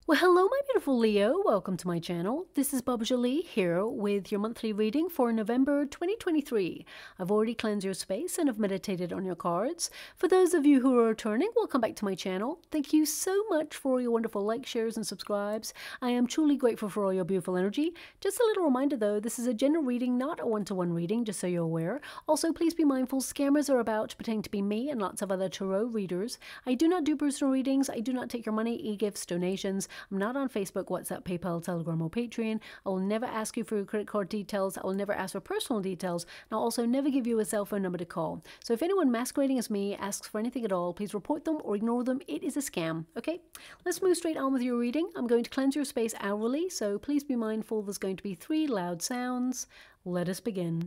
Well, hello, my beautiful Leo. Welcome to my channel. This is Baba Jolie here with your monthly reading for November 2023. I've already cleansed your space and have meditated on your cards. For those of you who are returning, welcome back to my channel. Thank you so much for all your wonderful likes, shares, and subscribes. I am truly grateful for all your beautiful energy. Just a little reminder though, this is a general reading, not a one-to-one reading, just so you're aware. Also, please be mindful, scammers are about pretending to be me and lots of other tarot readers. I do not do personal readings. I do not take your money, e-gifts, donations. I'm not on Facebook, WhatsApp, PayPal, Telegram, or Patreon. I will never ask you for your credit card details. I will never ask for personal details. And I'll also never give you a cell phone number to call. So if anyone masquerading as me asks for anything at all, please report them or ignore them. It is a scam, okay? Let's move straight on with your reading. I'm going to cleanse your space hourly, so please be mindful there's going to be 3 loud sounds. Let us begin.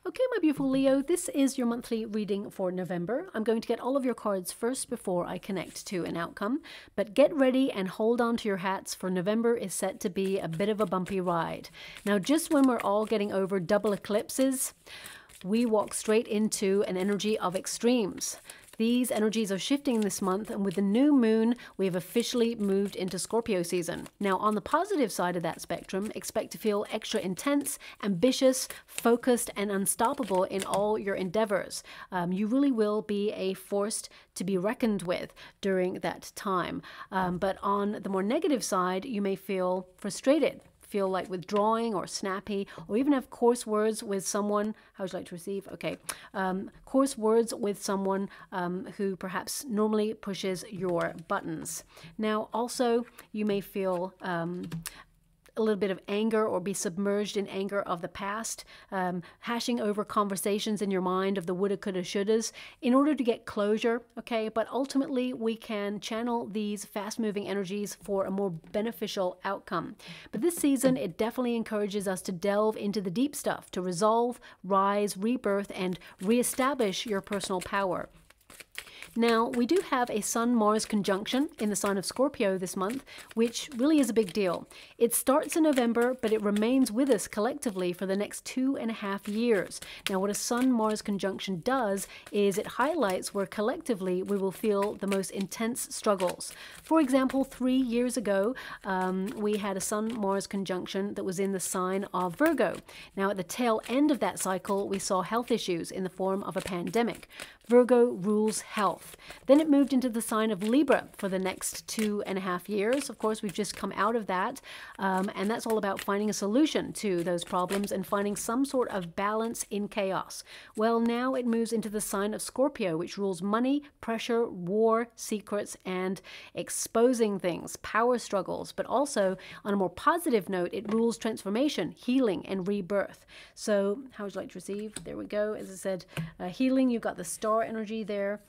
Okay, my beautiful Leo, this is your monthly reading for November. I'm going to get all of your cards first before I connect to an outcome, but get ready and hold on to your hats, for November is set to be a bit of a bumpy ride. Now, just when we're all getting over double eclipses, we walk straight into an energy of extremes. These energies are shifting this month, and with the new moon, we have officially moved into Scorpio season. Now, on the positive side of that spectrum, expect to feel extra intense, ambitious, focused, and unstoppable in all your endeavors. You really will be a force to be reckoned with during that time. But on the more negative side, you may feel frustrated, feel like withdrawing or snappy, or even have coarse words with someone. How would you like to receive? Okay. Coarse words with someone who perhaps normally pushes your buttons. Now, also, you may feel a little bit of anger or be submerged in anger of the past, hashing over conversations in your mind of the woulda, coulda, shouldas in order to get closure, okay? But ultimately, we can channel these fast-moving energies for a more beneficial outcome. But this season, it definitely encourages us to delve into the deep stuff, to resolve, rise, rebirth, and reestablish your personal power. Now, we do have a Sun-Mars conjunction in the sign of Scorpio this month, which really is a big deal. It starts in November, but it remains with us collectively for the next 2.5 years. Now, what a Sun-Mars conjunction does is it highlights where collectively we will feel the most intense struggles. For example, 3 years ago, we had a Sun-Mars conjunction that was in the sign of Virgo. Now, at the tail end of that cycle, we saw health issues in the form of a pandemic. Virgo rules health. Then it moved into the sign of Libra for the next 2.5 years. Of course, we've just come out of that, and that's all about finding a solution to those problems and finding some sort of balance in chaos. Well, now it moves into the sign of Scorpio, which rules money, pressure, war, secrets, and exposing things, power struggles. But also, on a more positive note, it rules transformation, healing, and rebirth. So, how would you like to receive? There we go. As I said, healing, you've got the star energy there.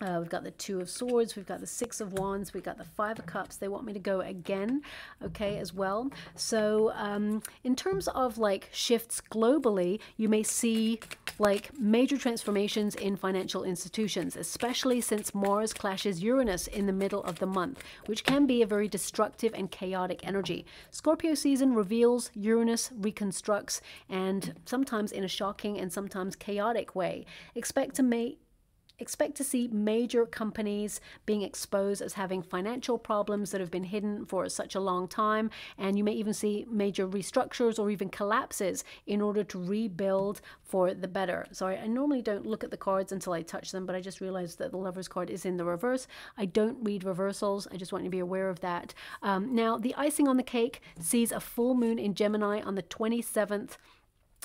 We've got the 2 of Swords, we've got the 6 of Wands, we've got the 5 of Cups. They want me to go again, okay, as well. So in terms of like shifts globally, you may see like major transformations in financial institutions, especially since Mars clashes Uranus in the middle of the month, which can be a very destructive and chaotic energy. Scorpio season reveals, Uranus reconstructs, and sometimes in a shocking and sometimes chaotic way. Expect to see major companies being exposed as having financial problems that have been hidden for such a long time, and you may even see major restructures or even collapses in order to rebuild for the better. Sorry, I normally don't look at the cards until I touch them, but I just realized that the Lover's card is in the reverse. I don't read reversals. I just want you to be aware of that. Now, the icing on the cake sees a full moon in Gemini on the 27th.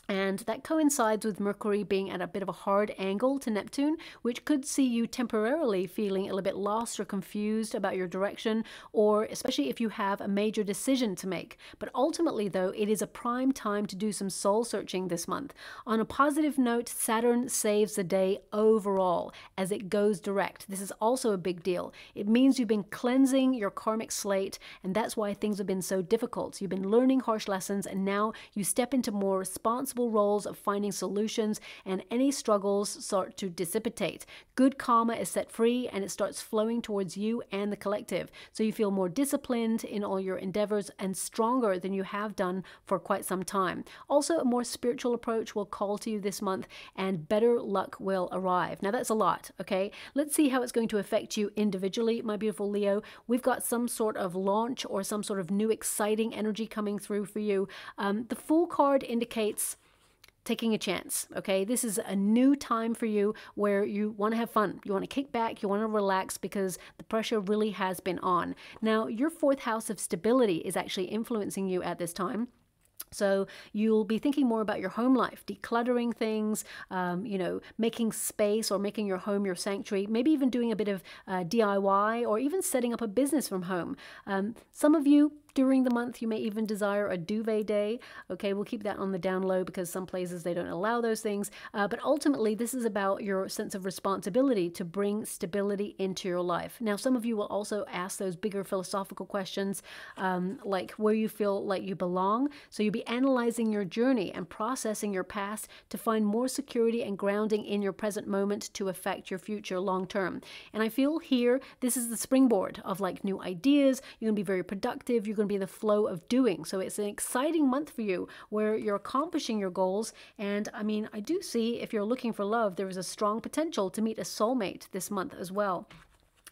And that coincides with Mercury being at a bit of a hard angle to Neptune, which could see you temporarily feeling a little bit lost or confused about your direction, or especially if you have a major decision to make. But ultimately, though, it is a prime time to do some soul searching this month. On a positive note, Saturn saves the day overall as it goes direct. This is also a big deal. It means you've been cleansing your karmic slate, and that's why things have been so difficult. You've been learning harsh lessons, and now you step into more responsible responsible roles of finding solutions, and any struggles start to dissipate. Good karma is set free and it starts flowing towards you and the collective. So you feel more disciplined in all your endeavors and stronger than you have done for quite some time. Also, a more spiritual approach will call to you this month and better luck will arrive. Now that's a lot, okay? Let's see how it's going to affect you individually, my beautiful Leo. We've got some sort of launch or some sort of new exciting energy coming through for you. The Fool card indicates taking a chance, okay? This is a new time for you where you want to have fun. You want to kick back, you want to relax because the pressure really has been on. Now, your fourth house of stability is actually influencing you at this time. So you'll be thinking more about your home life, decluttering things, you know, making space or making your home your sanctuary, maybe even doing a bit of DIY or even setting up a business from home. Some of you during the month, you may even desire a duvet day. Okay, we'll keep that on the down low because some places they don't allow those things. But ultimately, this is about your sense of responsibility to bring stability into your life. Now, some of you will also ask those bigger philosophical questions, like where you feel like you belong. So you'll be analyzing your journey and processing your past to find more security and grounding in your present moment to affect your future long term. And I feel here, this is the springboard of like new ideas. You're going to be very productive. You're going to be the flow of doing. So it's an exciting month for you where you're accomplishing your goals. And I mean, I do see if you're looking for love, there is a strong potential to meet a soulmate this month as well.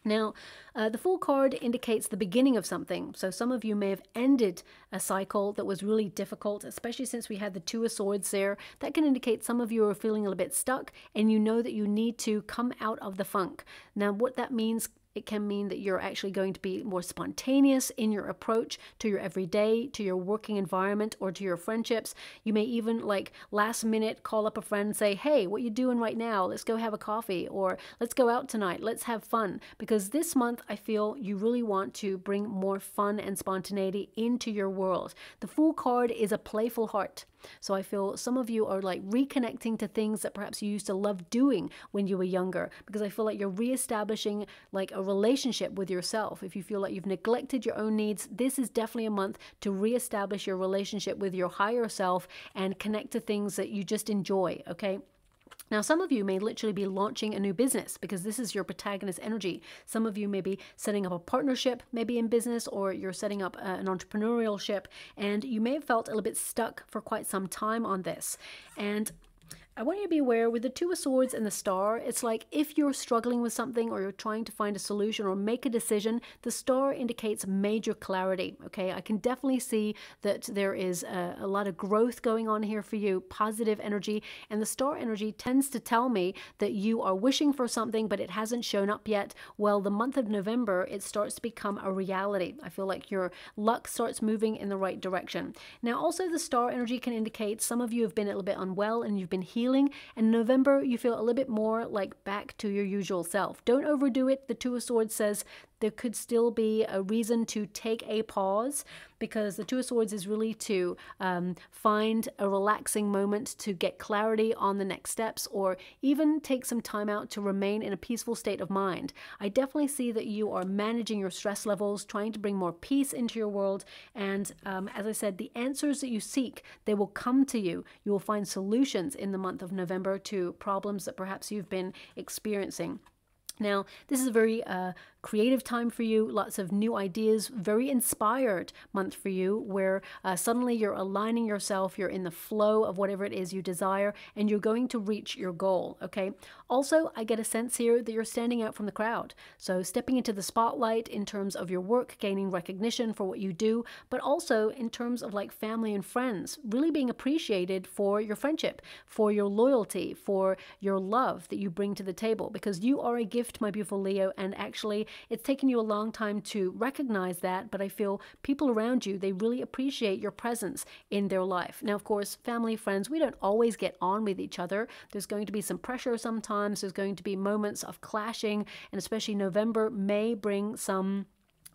Now, the Fool card indicates the beginning of something. So some of you may have ended a cycle that was really difficult, especially since we had the Two of Swords there. That can indicate some of you are feeling a little bit stuck and you know that you need to come out of the funk. Now, what that means, it can mean that you're actually going to be more spontaneous in your approach to your everyday, to your working environment, or to your friendships. You may even like last minute call up a friend and say, hey, what you doing right now? Let's go have a coffee, or let's go out tonight. Let's have fun. Because this month, I feel you really want to bring more fun and spontaneity into your world. The Fool card is a playful heart. So I feel some of you are like reconnecting to things that perhaps you used to love doing when you were younger, because I feel like you're reestablishing like a relationship with yourself. If you feel like you've neglected your own needs, this is definitely a month to reestablish your relationship with your higher self and connect to things that you just enjoy, okay? Now, some of you may literally be launching a new business because this is your protagonist energy. Some of you may be setting up a partnership, maybe in business, or you're setting up an entrepreneurial ship, and you may have felt a little bit stuck for quite some time on this. And I want you to be aware with the Two of Swords and the Star, it's like if you're struggling with something or you're trying to find a solution or make a decision, the Star indicates major clarity, okay? I can definitely see that there is a lot of growth going on here for you, positive energy, and the Star energy tends to tell me that you are wishing for something, but it hasn't shown up yet. Well, the month of November, it starts to become a reality. I feel like your luck starts moving in the right direction. Now, also the Star energy can indicate some of you have been a little bit unwell and you've been healing. And in November, you feel a little bit more like back to your usual self. Don't overdo it. The Two of Swords says there could still be a reason to take a pause, because the Two of Swords is really to find a relaxing moment to get clarity on the next steps, or even take some time out to remain in a peaceful state of mind. I definitely see that you are managing your stress levels, trying to bring more peace into your world. And as I said, the answers that you seek, they will come to you. You will find solutions in the month of November to problems that perhaps you've been experiencing. Now, this is a very creative time for you, lots of new ideas, very inspired month for you, where suddenly you're aligning yourself, you're in the flow of whatever it is you desire, and you're going to reach your goal, okay? Also, I get a sense here that you're standing out from the crowd. So stepping into the spotlight in terms of your work, gaining recognition for what you do, but also in terms of like family and friends, really being appreciated for your friendship, for your loyalty, for your love that you bring to the table, because you are a gift, my beautiful Leo, and actually it's taken you a long time to recognize that, but I feel people around you, they really appreciate your presence in their life. Now, of course, family, friends, we don't always get on with each other. There's going to be some pressure sometimes. There's going to be moments of clashing, and especially November may bring some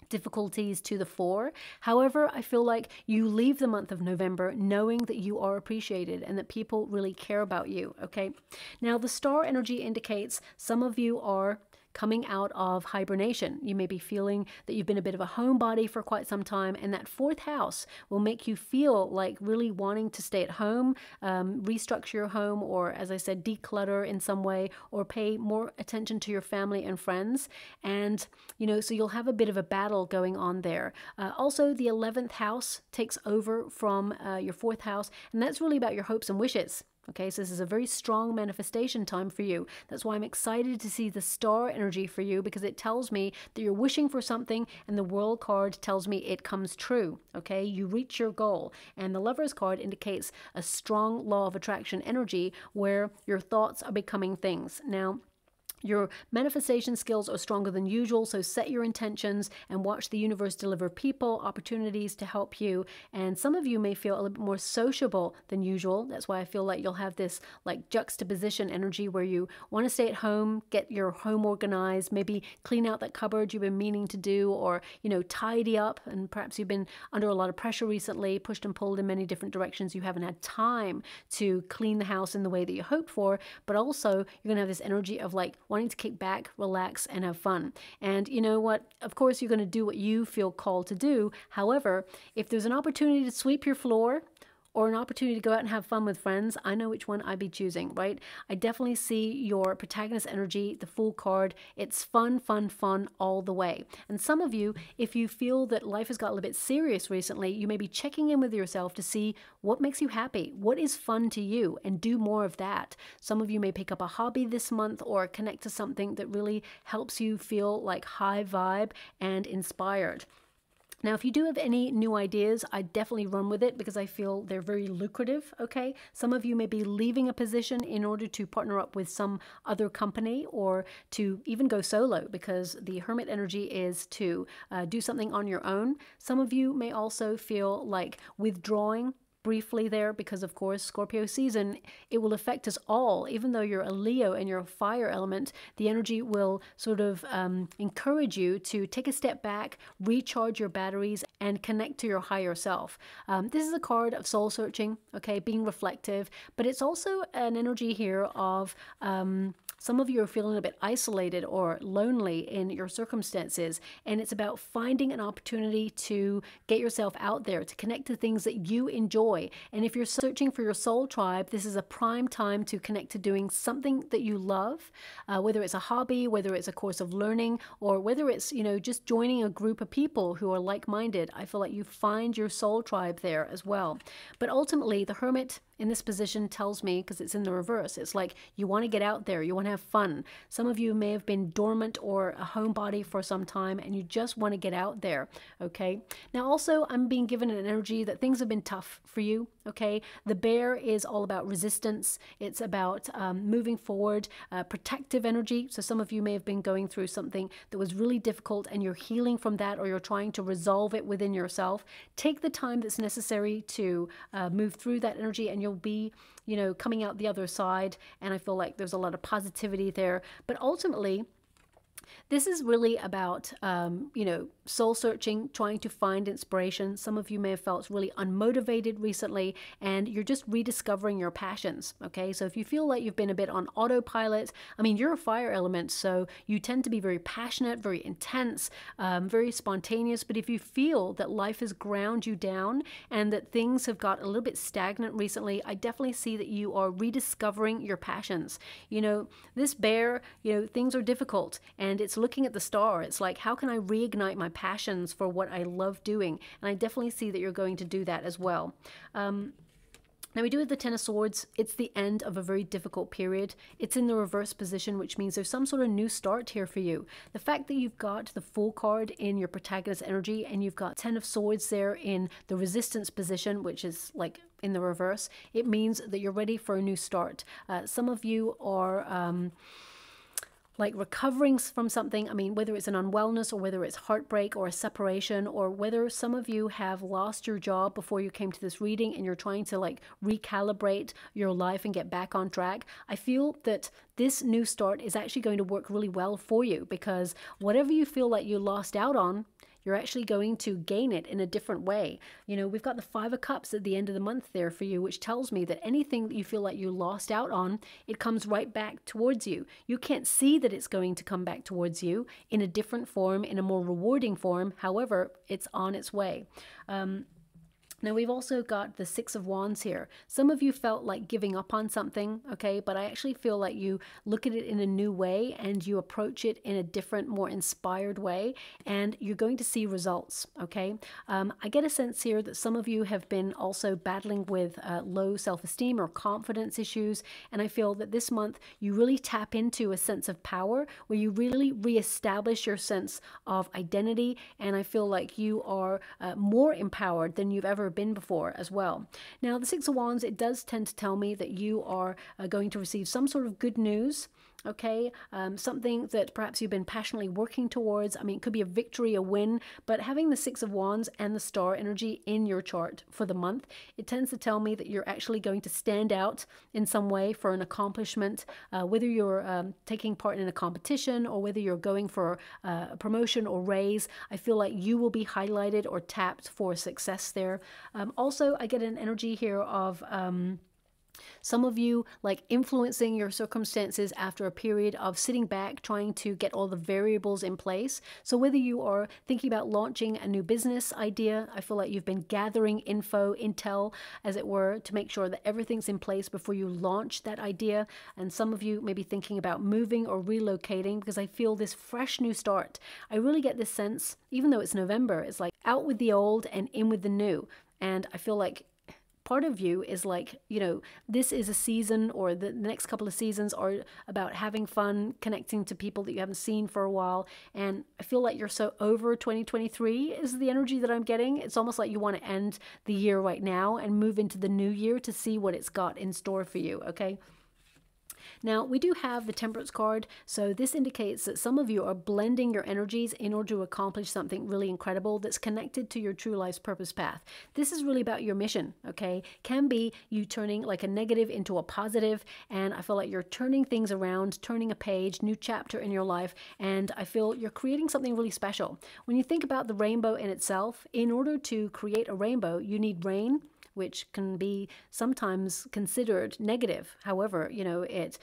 difficulties to the fore. However, I feel like you leave the month of November knowing that you are appreciated and that people really care about you, okay? Now, the Star energy indicates some of you are coming out of hibernation. You may be feeling that you've been a bit of a homebody for quite some time, and that fourth house will make you feel like really wanting to stay at home, restructure your home, or as I said, declutter in some way, or pay more attention to your family and friends. And, you know, so you'll have a bit of a battle going on there. Also, the 11th house takes over from your fourth house, and that's really about your hopes and wishes. Okay, so this is a very strong manifestation time for you. That's why I'm excited to see the star energy for you, because it tells me that you're wishing for something, and the world card tells me it comes true. Okay, you reach your goal. And the Lovers card indicates a strong law of attraction energy where your thoughts are becoming things. Now, your manifestation skills are stronger than usual, so set your intentions and watch the universe deliver people, opportunities to help you. And some of you may feel a little bit more sociable than usual. That's why I feel like you'll have this like juxtaposition energy where you want to stay at home, get your home organized, maybe clean out that cupboard you've been meaning to do, or, you know, tidy up. And perhaps you've been under a lot of pressure recently, pushed and pulled in many different directions. You haven't had time to clean the house in the way that you hoped for, but also you're going to have this energy of like wanting to kick back, relax, and have fun. And you know what? Of course, you're going to do what you feel called to do. However, if there's an opportunity to sweep your floor or an opportunity to go out and have fun with friends, I know which one I'd be choosing, right? I definitely see your protagonist energy, the Fool card. It's fun, fun, fun all the way. And some of you, if you feel that life has got a little bit serious recently, you may be checking in with yourself to see what makes you happy, what is fun to you, and do more of that. Some of you may pick up a hobby this month or connect to something that really helps you feel like high vibe and inspired. Now, if you do have any new ideas, I definitely run with it because I feel they're very lucrative, okay? Some of you may be leaving a position in order to partner up with some other company, or to even go solo, because the Hermit energy is to do something on your own. Some of you may also feel like withdrawing briefly there, because of course Scorpio season, it will affect us all. Even though you're a Leo and you're a fire element, the energy will sort of encourage you to take a step back, recharge your batteries, and connect to your higher self. This is a card of soul searching, okay, being reflective, but it's also an energy here of some of you are feeling a bit isolated or lonely in your circumstances, and it's about finding an opportunity to get yourself out there, to connect to things that you enjoy. And if you're searching for your soul tribe, this is a prime time to connect to doing something that you love, whether it's a hobby, whether it's a course of learning, or whether it's, you know, just joining a group of people who are like-minded. I feel like you find your soul tribe there as well. But ultimately, the Hermit in this position tells me, because it's in the reverse, it's like you want to get out there, you want to have fun. Some of you may have been dormant or a homebody for some time, and you just want to get out there, okay? Now also, I'm being given an energy that things have been tough for you, okay? The Bear is all about resistance. It's about moving forward, protective energy. So some of you may have been going through something that was really difficult, and you're healing from that, or you're trying to resolve it within yourself. Take the time that's necessary to move through that energy, and you'll be, you know, coming out the other side. And I feel like there's a lot of positivity there. But ultimately, this is really about, you know, soul searching, trying to find inspiration. Some of you may have felt really unmotivated recently, and you're just rediscovering your passions, okay? So if you feel like you've been a bit on autopilot, I mean, you're a fire element, so you tend to be very passionate, very intense, very spontaneous. But if you feel that life has ground you down and that things have got a little bit stagnant recently, I definitely see that you are rediscovering your passions. You know, this Bear, you know, things are difficult, and it's looking at the star. It's like, how can I reignite my passions for what I love doing? And I definitely see that you're going to do that as well. Now we do have the Ten of Swords. It's the end of a very difficult period. It's in the reverse position, which means there's some sort of new start here for you. The fact that you've got the Fool card in your protagonist energy, and you've got Ten of Swords there in the resistance position, which is like in the reverse, it means that you're ready for a new start. Some of you are like recovering from something. I mean, whether it's an unwellness, or whether it's heartbreak or a separation, or whether some of you have lost your job before you came to this reading and you're trying to like recalibrate your life and get back on track. I feel that this new start is actually going to work really well for you, because whatever you feel like you lost out on, you're actually going to gain it in a different way. You know, we've got the Five of Cups at the end of the month there for you, which tells me that anything that you feel like you lost out on, it comes right back towards you. You can't see that it's going to come back towards you in a different form, in a more rewarding form. However, it's on its way. Now we've also got the Six of Wands here. Some of you felt like giving up on something, okay, but I actually feel like you look at it in a new way and you approach it in a different, more inspired way, and you're going to see results, okay? I get a sense here that some of you have been also battling with low self-esteem or confidence issues, and I feel that this month you really tap into a sense of power where you really reestablish your sense of identity, and I feel like you are more empowered than you've ever been before as well. Now, the Six of Wands, it does tend to tell me that you are going to receive some sort of good news, okay? Something that perhaps you've been passionately working towards. I mean, it could be a victory, a win, but having the Six of Wands and the star energy in your chart for the month, it tends to tell me that you're actually going to stand out in some way for an accomplishment, whether you're taking part in a competition or whether you're going for a promotion or raise. I feel like you will be highlighted or tapped for success there. Also, I get an energy here of some of you like influencing your circumstances after a period of sitting back, trying to get all the variables in place. So whether you are thinking about launching a new business idea, I feel like you've been gathering intel, as it were, to make sure that everything's in place before you launch that idea. And some of you may be thinking about moving or relocating, because I feel this fresh new start. I really get this sense, even though it's November, it's like out with the old and in with the new. And I feel like part of you is like, you know, this is a season, or the next couple of seasons are about having fun, connecting to people that you haven't seen for a while. And I feel like you're so over 2023 is the energy that I'm getting. It's almost like you want to end the year right now and move into the new year to see what it's got in store for you, okay? Now, we do have the Temperance card, so this indicates that some of you are blending your energies in order to accomplish something really incredible that's connected to your true life's purpose path. This is really about your mission, okay? Can be you turning like a negative into a positive, and I feel like you're turning things around, turning a page, new chapter in your life, and I feel you're creating something really special. When you think about the rainbow in itself, in order to create a rainbow, you need rain, which can be sometimes considered negative. However, you know, it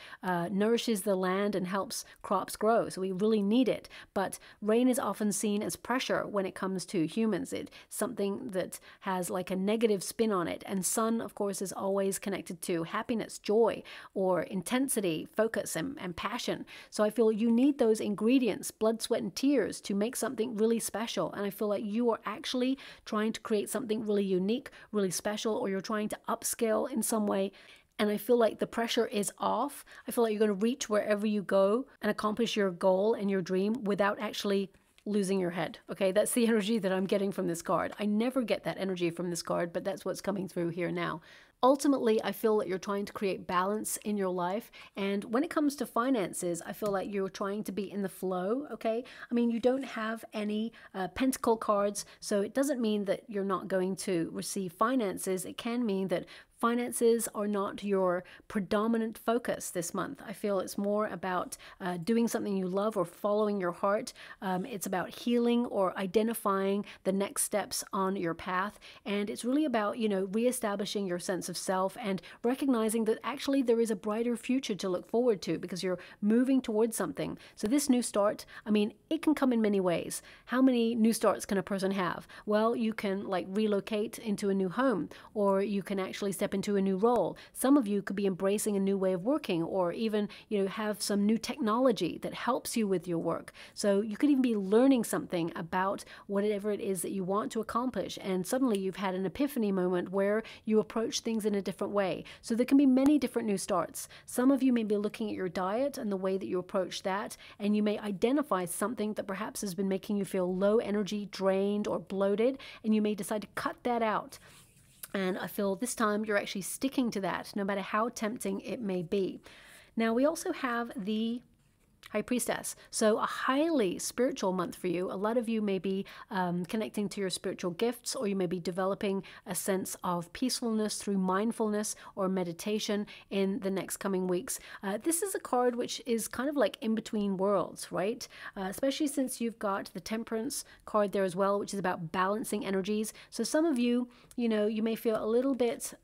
nourishes the land and helps crops grow, so we really need it. But rain is often seen as pressure when it comes to humans. It's something that has like a negative spin on it. And sun, of course, is always connected to happiness, joy, or intensity, focus, and passion. So I feel you need those ingredients, blood, sweat, and tears, to make something really special. And I feel like you are actually trying to create something really unique, really special, or you're trying to upscale in some way. And I feel like the pressure is off. I feel like you're going to reach wherever you go and accomplish your goal and your dream without actually losing your head. Okay, that's the energy that I'm getting from this card. I never get that energy from this card, but that's what's coming through here now. Ultimately, I feel that you're trying to create balance in your life. And when it comes to finances, I feel like you're trying to be in the flow, okay? I mean, you don't have any pentacle cards, so it doesn't mean that you're not going to receive finances. It can mean that finances are not your predominant focus this month. I feel it's more about doing something you love or following your heart. It's about healing or identifying the next steps on your path. And it's really about, you know, reestablishing your sense of self and recognizing that actually there is a brighter future to look forward to because you're moving towards something. So this new start, I mean, it can come in many ways. How many new starts can a person have? Well, you can like relocate into a new home, or you can actually step into a new role. Some of you could be embracing a new way of working, or even, you know, have some new technology that helps you with your work. So you could even be learning something about whatever it is that you want to accomplish, and suddenly you've had an epiphany moment where you approach things in a different way. So there can be many different new starts. Some of you may be looking at your diet and the way that you approach that, and you may identify something that perhaps has been making you feel low energy, drained, or bloated, and you may decide to cut that out. And I feel this time you're actually sticking to that, no matter how tempting it may be. Now, we also have the High Priestess. So a highly spiritual month for you. A lot of you may be connecting to your spiritual gifts, or you may be developing a sense of peacefulness through mindfulness or meditation in the next coming weeks. This is a card which is kind of like in between worlds, right? Especially since you've got the Temperance card there as well, which is about balancing energies. So some of you, you know, you may feel a little bit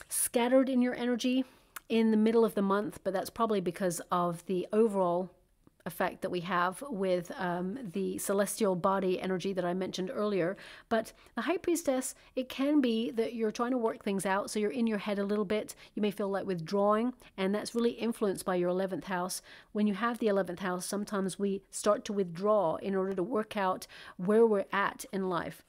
scattered in your energy in the middle of the month, but that's probably because of the overall effect that we have with the celestial body energy that I mentioned earlier. But the High Priestess, it can be that you're trying to work things out, so you're in your head a little bit. You may feel like withdrawing, and that's really influenced by your 11th house. When you have the 11th house, sometimes we start to withdraw in order to work out where we're at in life.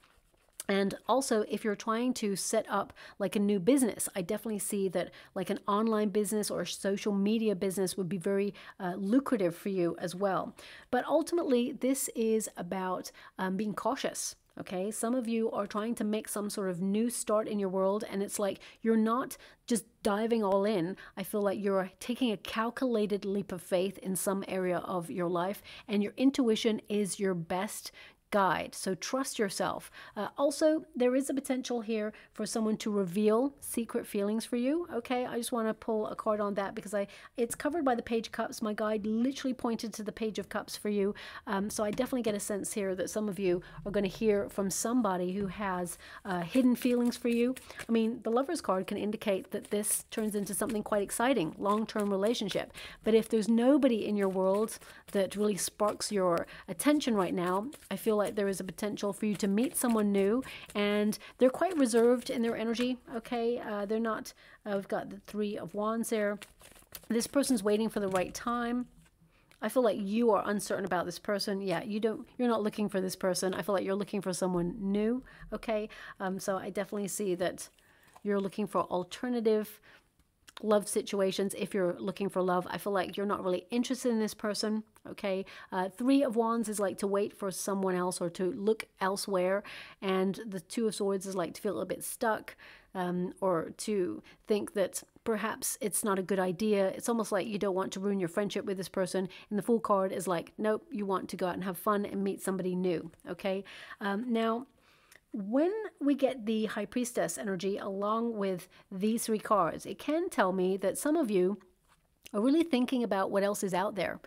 And also, if you're trying to set up like a new business, I definitely see that like an online business or a social media business would be very lucrative for you as well. But ultimately, this is about being cautious. Okay, some of you are trying to make some sort of new start in your world, and it's like you're not just diving all in. I feel like you're taking a calculated leap of faith in some area of your life, and your intuition is your best guide. So trust yourself. Also, there is a potential here for someone to reveal secret feelings for you. Okay, I just want to pull a card on that because it's covered by the Page of Cups. My guide literally pointed to the Page of Cups for you. So I definitely get a sense here that some of you are going to hear from somebody who has hidden feelings for you. I mean, the Lover's card can indicate that this turns into something quite exciting, long-term relationship. But if there's nobody in your world that really sparks your attention right now, I feel like there is a potential for you to meet someone new, and they're quite reserved in their energy. Okay, they're not, we've got the Three of Wands there. This person's waiting for the right time. I feel like you are uncertain about this person. Yeah, you're not looking for this person. I feel like you're looking for someone new. Okay, so I definitely see that you're looking for alternative love situations. If you're looking for love, I feel like you're not really interested in this person. Okay, Three of Wands is like to wait for someone else or to look elsewhere, and the Two of Swords is like to feel a little bit stuck, or to think that perhaps it's not a good idea. It's almost like you don't want to ruin your friendship with this person. And the Fool card is like, nope, you want to go out and have fun and meet somebody new. Okay, now when we get the High Priestess energy along with these three cards, it can tell me that some of you are really thinking about what else is out there.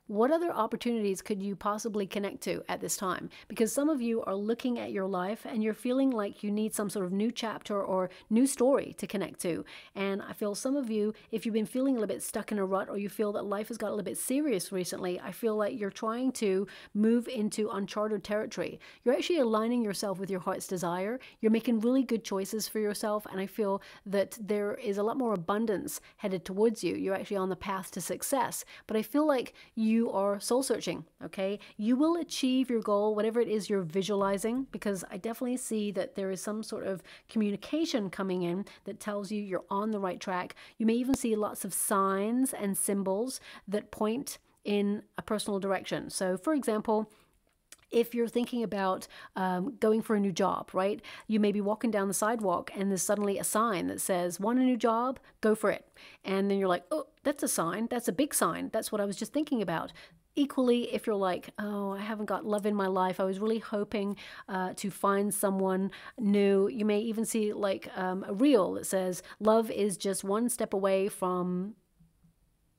What other opportunities could you possibly connect to at this time? Because some of you are looking at your life and you're feeling like you need some sort of new chapter or new story to connect to. And I feel some of you, if you've been feeling a little bit stuck in a rut, or you feel that life has got a little bit serious recently, I feel like you're trying to move into uncharted territory. You're actually aligning yourself with your heart's desire. You're making really good choices for yourself, and I feel that there is a lot more abundance headed towards you. You're actually on the path to success. But I feel like you are soul searching. Okay, you will achieve your goal, whatever it is you're visualizing, because I definitely see that there is some sort of communication coming in that tells you you're on the right track. You may even see lots of signs and symbols that point in a personal direction. So for example, if you're thinking about going for a new job, right? You may be walking down the sidewalk and there's suddenly a sign that says, want a new job? Go for it. And then you're like, oh, that's a sign. That's a big sign. That's what I was just thinking about. Equally, if you're like, oh, I haven't got love in my life, I was really hoping to find someone new. You may even see like a reel that says, love is just one step away from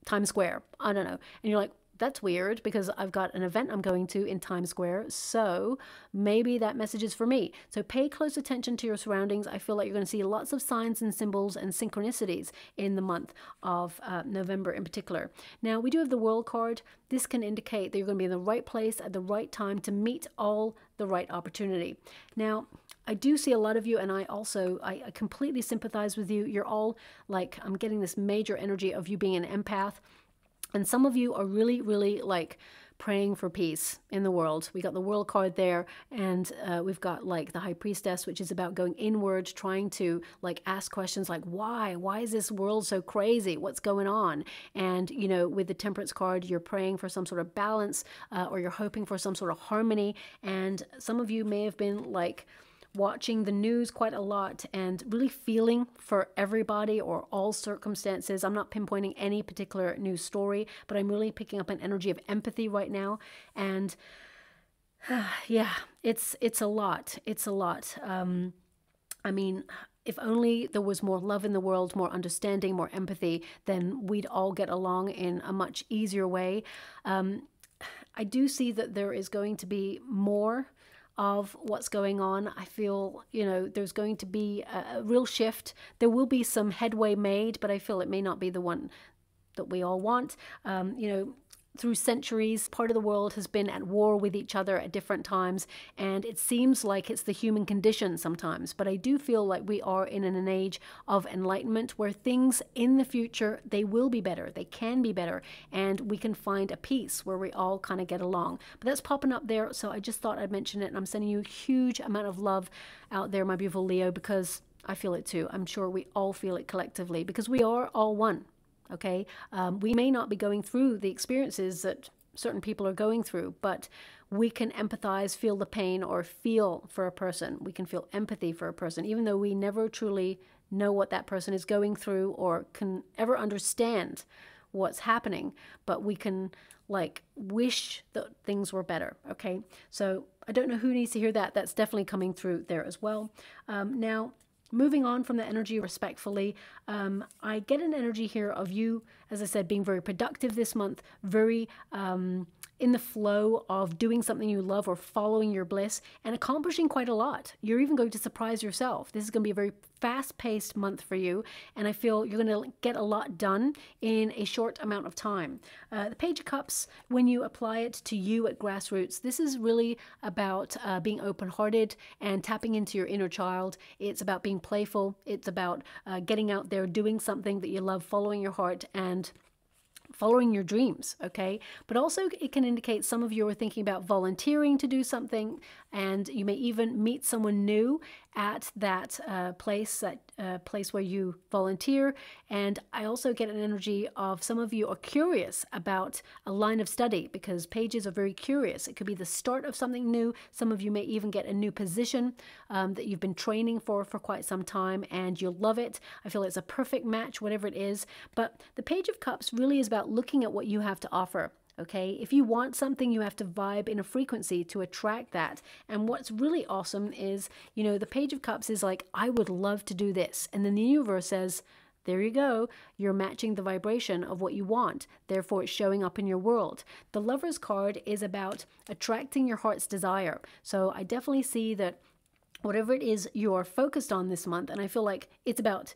Times Square. I don't know. And you're like, that's weird because I've got an event I'm going to in Times Square, so maybe that message is for me. So pay close attention to your surroundings. I feel like you're going to see lots of signs and symbols and synchronicities in the month of November in particular. Now, we do have the World card. This can indicate that you're going to be in the right place at the right time to meet all the right opportunity. Now, I do see a lot of you, and I completely sympathize with you. You're all like, I'm getting this major energy of you being an empath. And some of you are really, really like praying for peace in the world. We got the World card there, and we've got like the High Priestess, which is about going inward, trying to like ask questions like, why is this world so crazy? What's going on? And, you know, with the Temperance card, you're praying for some sort of balance, or you're hoping for some sort of harmony. And some of you may have been like watching the news quite a lot and really feeling for everybody or all circumstances. I'm not pinpointing any particular news story, but I'm really picking up an energy of empathy right now. And yeah, it's a lot. It's a lot. I mean, if only there was more love in the world, more understanding, more empathy, then we'd all get along in a much easier way. I do see that there is going to be more of what's going on. I feel, there's going to be a real shift. There will be some headway made, but I feel it may not be the one that we all want. Through centuries, part of the world has been at war with each other at different times, and it seems like it's the human condition sometimes. But I do feel like we are in an age of enlightenment where things in the future, they will be better, they can be better, and we can find a peace where we all kind of get along. But that's popping up there, so I just thought I'd mention it, and I'm sending you a huge amount of love out there, my beautiful Leo, because I feel it too. I'm sure we all feel it collectively, because we are all one. Okay, we may not be going through the experiences that certain people are going through, but we can empathize, feel the pain, or feel for a person. We can feel empathy for a person, even though we never truly know what that person is going through or can ever understand what's happening, but we can wish that things were better. Okay, so I don't know who needs to hear that. That's definitely coming through there as well. Now, moving on from the energy respectfully, I get an energy here of you, as I said, being very productive this month, very in the flow of doing something you love or following your bliss and accomplishing quite a lot. You're even going to surprise yourself. This is going to be a very fast-paced month for you, and I feel you're going to get a lot done in a short amount of time. The Page of Cups, when you apply it to you at grassroots, this is really about being open-hearted and tapping into your inner child. It's about being playful. It's about getting out there, doing something that you love, following your heart, and following your dreams, okay? But also it can indicate some of you are thinking about volunteering to do something, and you may even meet someone new at that place where you volunteer. And I also get an energy of some of you are curious about a line of study, because pages are very curious. It could be the start of something new. Some of you may even get a new position that you've been training for quite some time, and you'll love it. I feel it's a perfect match, whatever it is. But the Page of Cups really is about looking at what you have to offer. Okay, if you want something, you have to vibe in a frequency to attract that. And what's really awesome is, the Page of Cups is like, I would love to do this. And then the universe says, there you go. You're matching the vibration of what you want. Therefore, it's showing up in your world. The Lover's card is about attracting your heart's desire. So I definitely see that whatever it is you're focused on this month, and I feel like it's about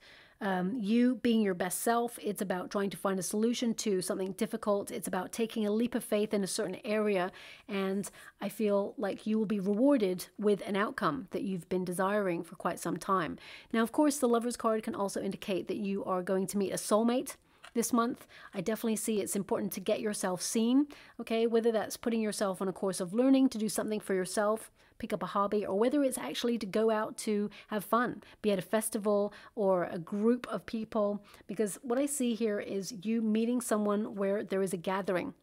you being your best self. It's about trying to find a solution to something difficult. It's about taking a leap of faith in a certain area. And I feel like you will be rewarded with an outcome that you've been desiring for quite some time. Now, of course, the Lover's card can also indicate that you are going to meet a soulmate this month. I definitely see it's important to get yourself seen, okay? Whether that's putting yourself on a course of learning to do something for yourself, pick up a hobby, or whether it's actually to go out to have fun, be at a festival or a group of people. Because what I see here is you meeting someone where there is a gathering.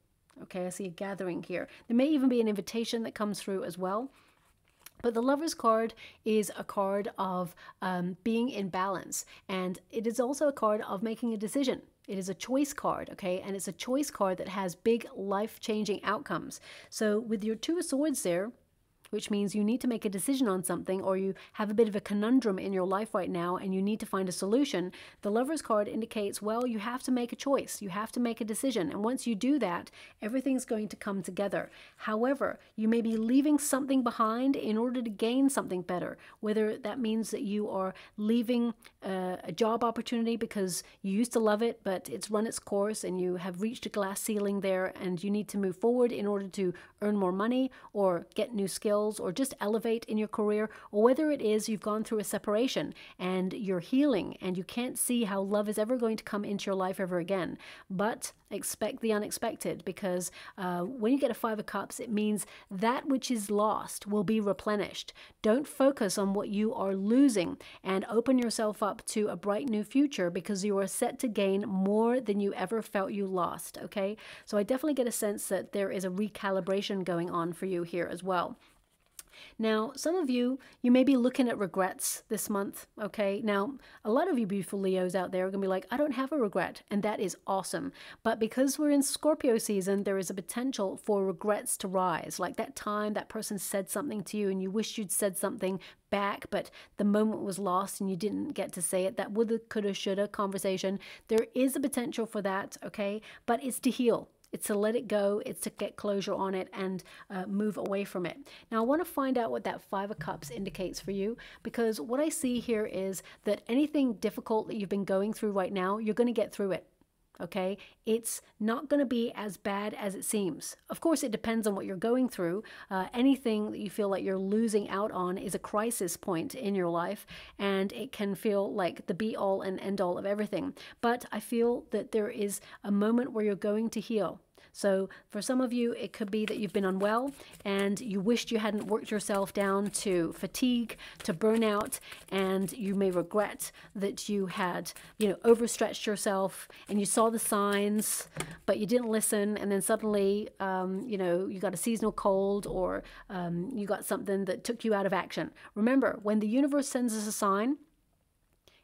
Okay, I see a gathering here. There may even be an invitation that comes through as well. But the Lover's card is a card of being in balance. And it is also a card of making a decision. It is a choice card, okay? And it's a choice card that has big life-changing outcomes. So with your Two of Swords there, which means you need to make a decision on something, or you have a bit of a conundrum in your life right now and you need to find a solution, the Lover's card indicates, well, you have to make a choice. You have to make a decision. And once you do that, everything's going to come together. However, you may be leaving something behind in order to gain something better, whether that means that you are leaving a job opportunity because you used to love it, but it's run its course and you have reached a glass ceiling there and you need to move forward in order to earn more money or get new skills, or just elevate in your career, or whether it is you've gone through a separation and you're healing and you can't see how love is ever going to come into your life ever again. But expect the unexpected, because when you get a Five of Cups, it means that which is lost will be replenished. Don't focus on what you are losing and open yourself up to a bright new future, because you are set to gain more than you ever felt you lost, okay? So I definitely get a sense that there is a recalibration going on for you here as well. Now, some of you may be looking at regrets this month, okay? Now, a lot of you beautiful Leos out there are going to be like, I don't have a regret, and that is awesome. But because we're in Scorpio season, there is a potential for regrets to rise. Like that time that person said something to you and you wish you'd said something back, but the moment was lost and you didn't get to say it. That woulda, coulda, shoulda conversation. There is a potential for that, okay? But it's to heal. It's to let it go. It's to get closure on it and move away from it. Now, I want to find out what that Five of Cups indicates for you, because what I see here is that anything difficult that you've been going through right now, you're going to get through it. Okay, it's not going to be as bad as it seems. Of course, it depends on what you're going through. Anything that you feel like you're losing out on is a crisis point in your life, and it can feel like the be all and end all of everything. But I feel that there is a moment where you're going to heal. So for some of you, it could be that you've been unwell and you wished you hadn't worked yourself down to fatigue, to burnout, and you may regret that you had, overstretched yourself and you saw the signs, but you didn't listen. And then suddenly, you got a seasonal cold, or you got something that took you out of action. Remember, when the universe sends us a sign,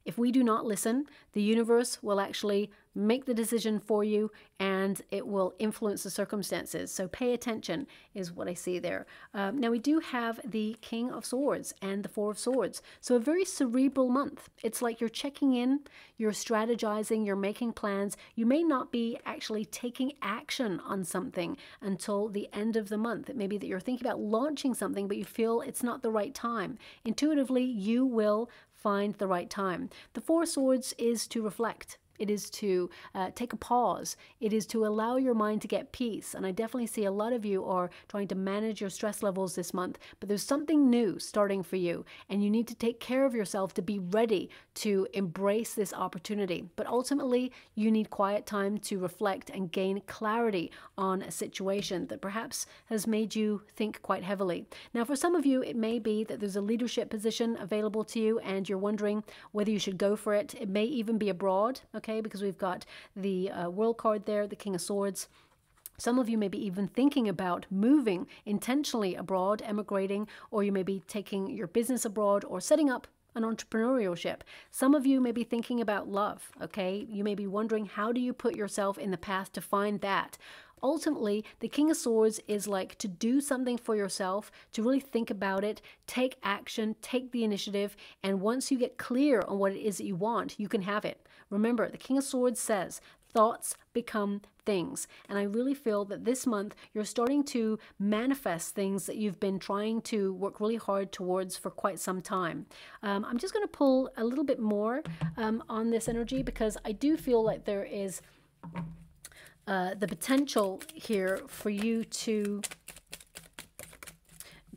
if we do not listen, the universe will actually make the decision for you, and it will influence the circumstances. So pay attention is what I see there. Now we do have the King of Swords and the Four of Swords. So a very cerebral month. It's like you're checking in, you're strategizing, you're making plans. You may not be actually taking action on something until the end of the month. It may be that you're thinking about launching something, but you feel it's not the right time. Intuitively, you will find the right time. The Four of Swords is to reflect. It is to take a pause. It is to allow your mind to get peace. And I definitely see a lot of you are trying to manage your stress levels this month, but there's something new starting for you, and you need to take care of yourself to be ready to embrace this opportunity. But ultimately, you need quiet time to reflect and gain clarity on a situation that perhaps has made you think quite heavily. Now, for some of you, it may be that there's a leadership position available to you and you're wondering whether you should go for it. It may even be abroad, okay? Because we've got the World card there, the King of Swords. Some of you may be even thinking about moving intentionally abroad, emigrating, or you may be taking your business abroad or setting up an entrepreneurship. Some of you may be thinking about love, okay? You may be wondering, how do you put yourself in the path to find that? Ultimately, the King of Swords is like to do something for yourself, to really think about it, take action, take the initiative, and once you get clear on what it is that you want, you can have it. Remember, the King of Swords says, thoughts become things. And I really feel that this month you're starting to manifest things that you've been trying to work really hard towards for quite some time. I'm just going to pull a little bit more on this energy, because I do feel like there is the potential here for you to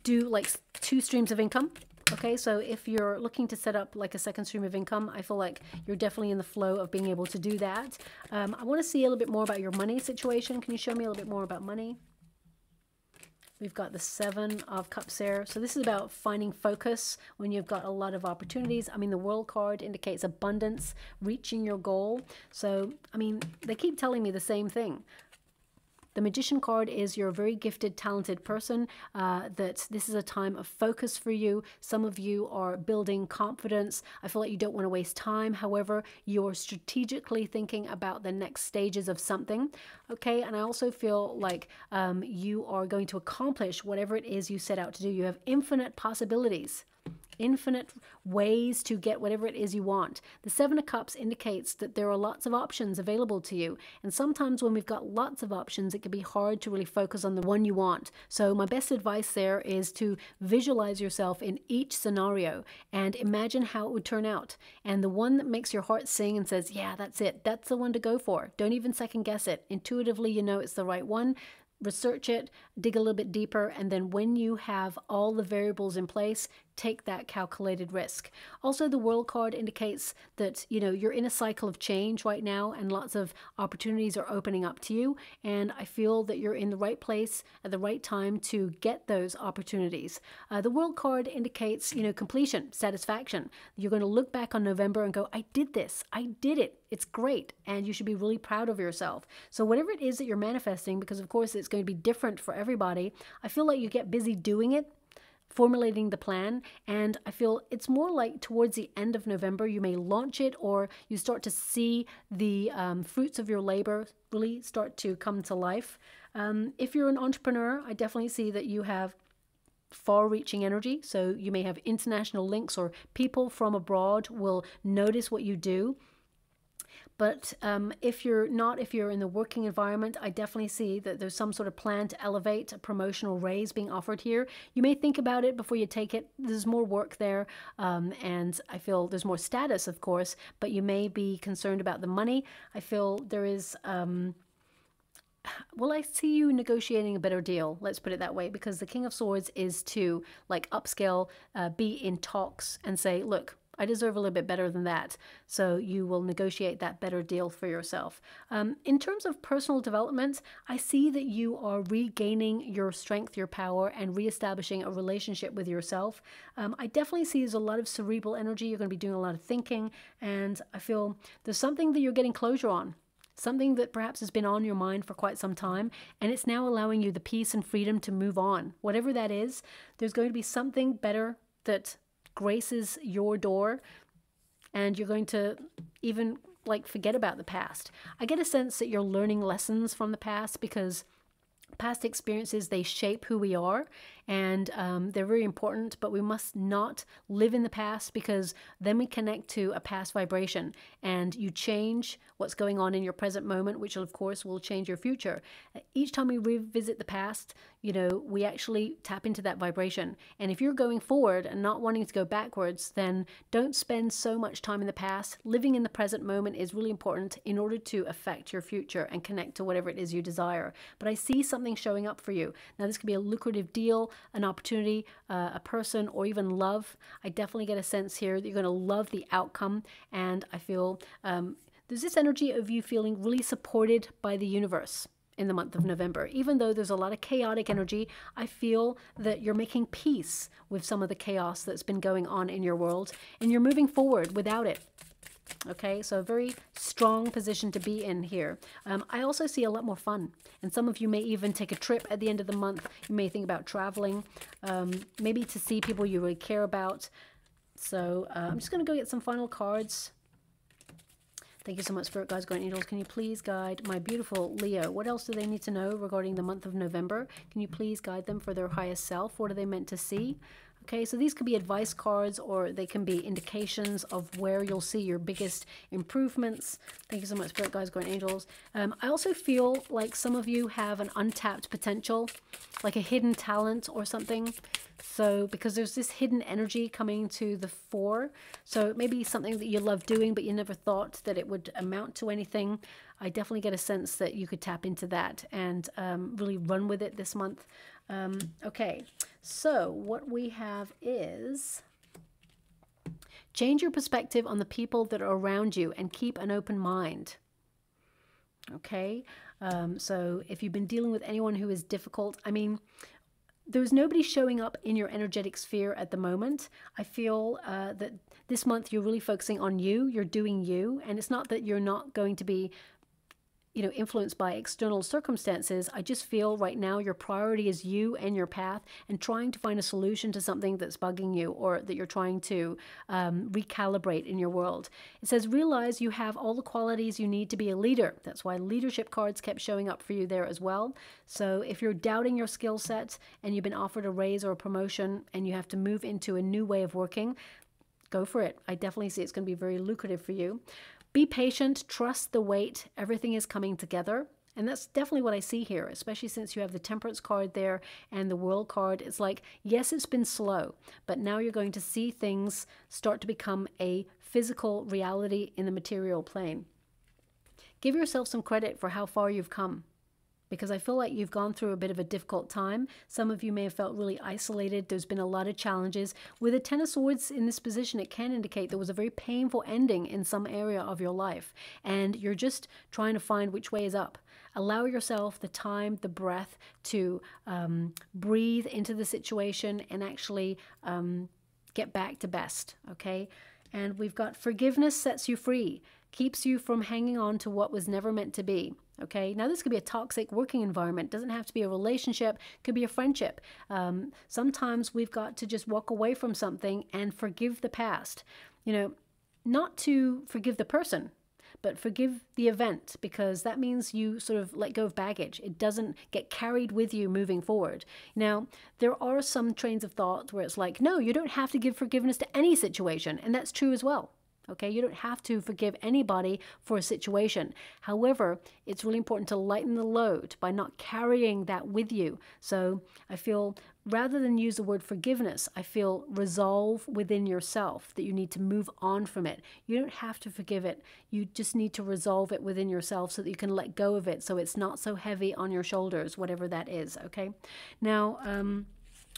do like 2 streams of income. Okay, so if you're looking to set up like a second stream of income, I feel like you're definitely in the flow of being able to do that. I want to see a little bit more about your money situation. Can you show me a little bit more about money? We've got the Seven of Cups there. So this is about finding focus when you've got a lot of opportunities. I mean, the World card indicates abundance, reaching your goal. So, I mean, they keep telling me the same thing. The Magician card is you're a very gifted, talented person, that this is a time of focus for you. Some of you are building confidence. I feel like you don't want to waste time. However, you're strategically thinking about the next stages of something. Okay, and I also feel like you are going to accomplish whatever it is you set out to do. You have infinite possibilities. Infinite ways to get whatever it is you want. The Seven of Cups indicates that there are lots of options available to you. And sometimes when we've got lots of options, it can be hard to really focus on the one you want. So my best advice there is to visualize yourself in each scenario and imagine how it would turn out. And the one that makes your heart sing and says, yeah, that's it. That's the one to go for. Don't even second guess it. Intuitively, you know it's the right one. Research it, dig a little bit deeper, and then when you have all the variables in place, take that calculated risk. Also, the World card indicates that, you know, you're in a cycle of change right now and lots of opportunities are opening up to you. And I feel that you're in the right place at the right time to get those opportunities. The World card indicates, you know, completion, satisfaction. You're going to look back on November and go, I did this. I did it. It's great. And you should be really proud of yourself. So whatever it is that you're manifesting, because of course it's going to be different for everybody, I feel like you get busy doing it formulating the plan. And I feel it's more like towards the end of November, you may launch it, or you start to see the fruits of your labor really start to come to life. If you're an entrepreneur, I definitely see that you have far-reaching energy. So you may have international links, or people from abroad will notice what you do. But if you're in the working environment, I definitely see that there's some sort of plan to elevate, a promotional raise being offered here. You may think about it before you take it. There's more work there, and I feel there's more status, of course, but you may be concerned about the money. I feel there is... well, I see you negotiating a better deal, let's put it that way, because the King of Swords is to like upscale, be in talks and say, look, I deserve a little bit better than that. So you will negotiate that better deal for yourself. In terms of personal development, I see that you are regaining your strength, your power, and reestablishing a relationship with yourself. I definitely see there's a lot of cerebral energy. You're going to be doing a lot of thinking, and I feel there's something that you're getting closure on. Something that perhaps has been on your mind for quite some time, and it's now allowing you the peace and freedom to move on. Whatever that is, there's going to be something better that graces your door, and you're going to even like forget about the past. I get a sense that you're learning lessons from the past, because past experiences, they shape who we are, and they're very important, but we must not live in the past, because then we connect to a past vibration, and you change what's going on in your present moment, which of course will change your future. Each time we revisit the past, you know, we actually tap into that vibration. And if you're going forward and not wanting to go backwards, then don't spend so much time in the past. Living in the present moment is really important in order to affect your future and connect to whatever it is you desire. But I see something showing up for you. Now, this could be a lucrative deal, an opportunity, a person, or even love. I definitely get a sense here that you're going to love the outcome. And I feel there's this energy of you feeling really supported by the universe in the month of November. Even though there's a lot of chaotic energy, I feel that you're making peace with some of the chaos that's been going on in your world, and you're moving forward without it. Okay, so a very strong position to be in here. I also see a lot more fun, and some of you may even take a trip at the end of the month. You may think about traveling, maybe to see people you really care about. So I'm just going to go get some final cards. Thank you so much, Spirit Guides, Guardian Angels. Can you please guide my beautiful Leo? What else do they need to know regarding the month of November? Can you please guide them for their highest self? What are they meant to see? Okay, so these could be advice cards, or they can be indications of where you'll see your biggest improvements. Thank you so much, Spirit Guides, Guardian Angels. I also feel like some of you have an untapped potential, like a hidden talent or something. So because there's this hidden energy coming to the fore. So it may be something that you love doing, but you never thought that it would amount to anything. I definitely get a sense that you could tap into that and really run with it this month. Okay, so what we have is change your perspective on the people that are around you and keep an open mind. Okay, so if you've been dealing with anyone who is difficult, I mean, there's nobody showing up in your energetic sphere at the moment. I feel that this month you're really focusing on you, you're doing you, and it's not that you're not going to be, you know, influenced by external circumstances. I just feel right now your priority is you and your path, and trying to find a solution to something that's bugging you, or that you're trying to recalibrate in your world. It says, realize you have all the qualities you need to be a leader. That's why leadership cards kept showing up for you there as well. So if you're doubting your skill set and you've been offered a raise or a promotion and you have to move into a new way of working, go for it. I definitely see it's going to be very lucrative for you. Be patient, trust the wait, everything is coming together. And that's definitely what I see here, especially since you have the Temperance card there and the World card. It's like, yes, it's been slow, but now you're going to see things start to become a physical reality in the material plane. Give yourself some credit for how far you've come, because I feel like you've gone through a bit of a difficult time. Some of you may have felt really isolated. There's been a lot of challenges. With a Ten of Swords in this position, it can indicate there was a very painful ending in some area of your life, and you're just trying to find which way is up. Allow yourself the time, the breath to breathe into the situation and actually get back to best, okay? And we've got forgiveness sets you free, keeps you from hanging on to what was never meant to be. Okay, now this could be a toxic working environment. It doesn't have to be a relationship, it could be a friendship. Sometimes we've got to just walk away from something and forgive the past. You know, not to forgive the person, but forgive the event, because that means you sort of let go of baggage. It doesn't get carried with you moving forward. Now, there are some trains of thought where it's like, no, you don't have to give forgiveness to any situation, and that's true as well. Okay, you don't have to forgive anybody for a situation. However, it's really important to lighten the load by not carrying that with you. So I feel, rather than use the word forgiveness, I feel resolve within yourself, that you need to move on from it. You don't have to forgive it. You just need to resolve it within yourself so that you can let go of it, so it's not so heavy on your shoulders, whatever that is. Okay. Now,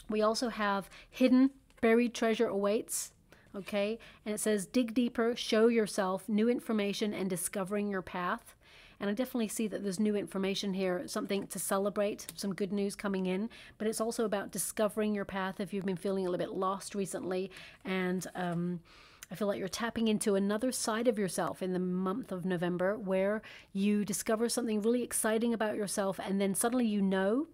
we also have hidden, buried treasure awaits. Okay, and it says dig deeper, show yourself, new information, and discovering your path. And I definitely see that there's new information here, something to celebrate, some good news coming in. But it's also about discovering your path if you've been feeling a little bit lost recently. And I feel like you're tapping into another side of yourself in the month of November, where you discover something really exciting about yourself, and then suddenly you know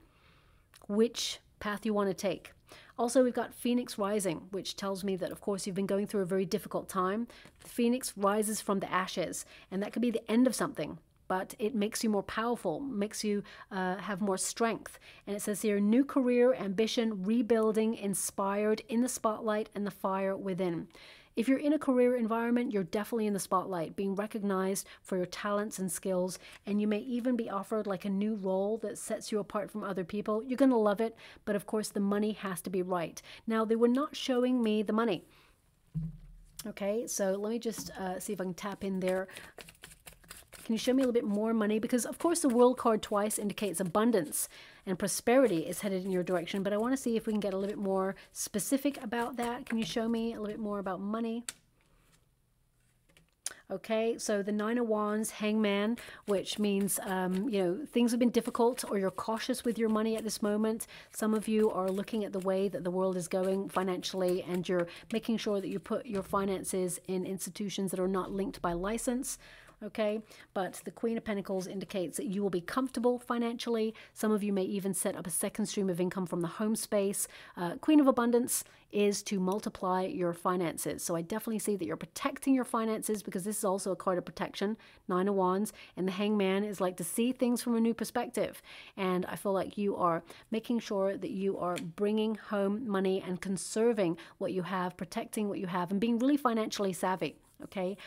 which path you want to take. Also, we've got Phoenix rising, which tells me that, of course, you've been going through a very difficult time. The Phoenix rises from the ashes, and that could be the end of something, but it makes you more powerful, makes you have more strength. And it says here, new career, ambition, rebuilding, inspired, in the spotlight, and the fire within. If you're in a career environment, you're definitely in the spotlight, being recognized for your talents and skills, and you may even be offered like a new role that sets you apart from other people. You're going to love it, but of course the money has to be right. Now, they were not showing me the money. Okay, so let me just see if I can tap in there. Can you show me a little bit more money? Because of course the World card twice indicates abundance and prosperity is headed in your direction, but I want to see if we can get a little bit more specific about that. Can you show me a little bit more about money? Okay, so the Nine of Wands, Hangman, which means, you know, things have been difficult, or you're cautious with your money at this moment. Some of you are looking at the way that the world is going financially, and you're making sure that you put your finances in institutions that are not linked by license. Okay, but the Queen of Pentacles indicates that you will be comfortable financially. Some of you may even set up a second stream of income from the home space. Queen of Abundance is to multiply your finances. So I definitely see that you're protecting your finances, because this is also a card of protection, Nine of Wands, and the Hangman is like to see things from a new perspective. And I feel like you are making sure that you are bringing home money and conserving what you have, protecting what you have, and being really financially savvy. Okay.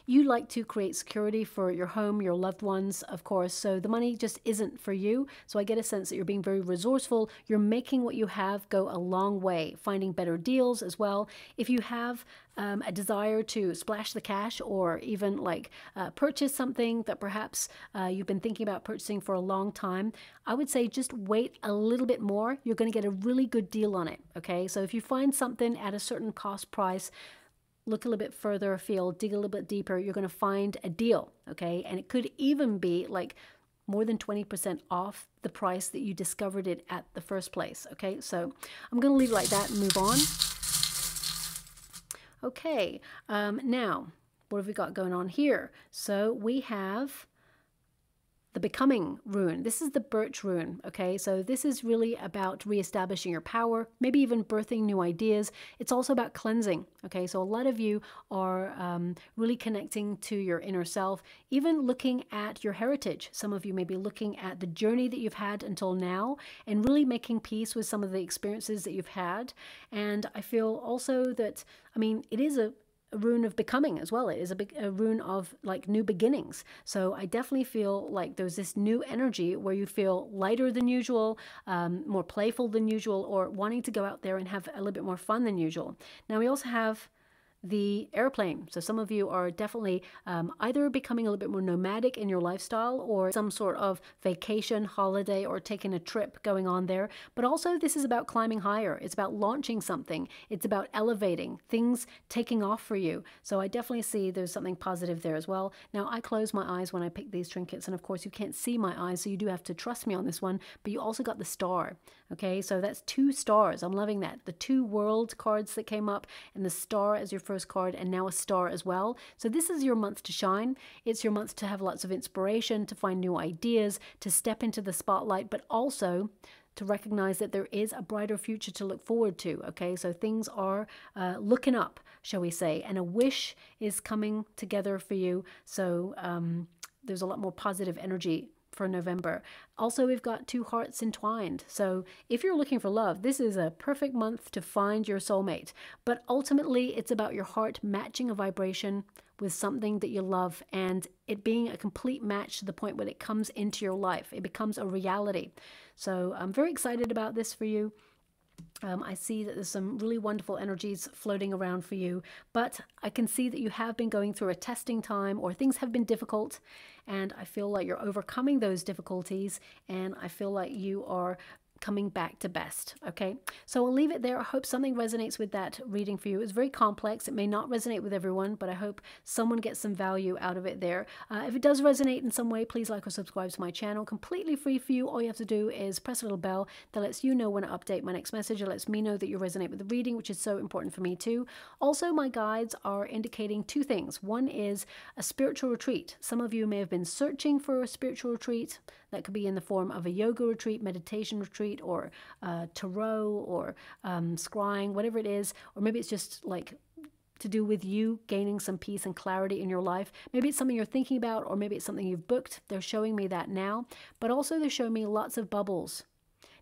You like to create security for your home, your loved ones, of course, so the money just isn't for you. So I get a sense that you're being very resourceful. You're making what you have go a long way, finding better deals as well. If you have a desire to splash the cash, or even like purchase something that perhaps you've been thinking about purchasing for a long time, I would say just wait a little bit more. You're going to get a really good deal on it. Okay, so if you find something at a certain cost price, look a little bit further afield, dig a little bit deeper, you're going to find a deal, okay? And it could even be like more than 20% off the price that you discovered it at the first place, okay? So I'm going to leave it like that and move on. Okay, now, what have we got going on here? So we have the Becoming rune. This is the Birch rune, okay? So this is really about reestablishing your power, maybe even birthing new ideas. It's also about cleansing, okay? So a lot of you are really connecting to your inner self, even looking at your heritage. Some of you may be looking at the journey that you've had until now and really making peace with some of the experiences that you've had. And I feel also that, I mean, it is a rune of becoming as well. It is a rune of like new beginnings. So I definitely feel like there's this new energy where you feel lighter than usual, more playful than usual, or wanting to go out there and have a little bit more fun than usual. Now we also have the airplane. So some of you are definitely either becoming a little bit more nomadic in your lifestyle, or some sort of vacation, holiday, or taking a trip going on there. But also this is about climbing higher. It's about launching something. It's about elevating things, taking off for you. So I definitely see there's something positive there as well. Now I close my eyes when I pick these trinkets, and of course you can't see my eyes, so you do have to trust me on this one. But you also got the star. Okay, so that's 2 stars. I'm loving that. The 2 world cards that came up, and the star as your first first card, and now a star as well. So this is your month to shine. It's your month to have lots of inspiration, to find new ideas, to step into the spotlight, but also to recognize that there is a brighter future to look forward to. Okay, so things are looking up, shall we say, and a wish is coming together for you. So there's a lot more positive energy for November. Also, we've got 2 hearts entwined. So if you're looking for love, this is a perfect month to find your soulmate. But ultimately, it's about your heart matching a vibration with something that you love, and it being a complete match to the point when it comes into your life. It becomes a reality. So I'm very excited about this for you. I see that there's some really wonderful energies floating around for you, but I can see that you have been going through a testing time, or things have been difficult, and I feel like you're overcoming those difficulties, and I feel like you are coming back to best. Okay, so I'll leave it there. I hope something resonates with that reading for you. It's very complex. It may not resonate with everyone, but I hope someone gets some value out of it there. If it does resonate in some way, please like or subscribe to my channel. Completely free for you. All you have to do is press a little bell that lets you know when I update my next message. It lets me know that you resonate with the reading, which is so important for me too. Also, my guides are indicating 2 things. One is a spiritual retreat. Some of you may have been searching for a spiritual retreat. That could be in the form of a yoga retreat, meditation retreat, or tarot, or scrying, whatever it is. Or maybe it's just like to do with you gaining some peace and clarity in your life. Maybe it's something you're thinking about, or maybe it's something you've booked. They're showing me that now. But also they're showing me lots of bubbles.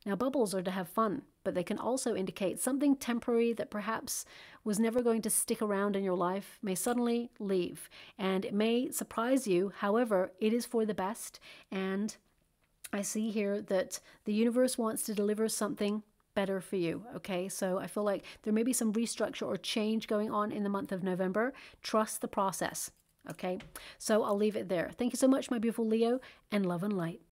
Now, bubbles are to have fun, but they can also indicate something temporary that perhaps was never going to stick around in your life may suddenly leave. And it may surprise you. However, it is for the best. And I see here that the universe wants to deliver something better for you. Okay, so I feel like there may be some restructure or change going on in the month of November. Trust the process. Okay, so I'll leave it there. Thank you so much, my beautiful Leo, and love and light.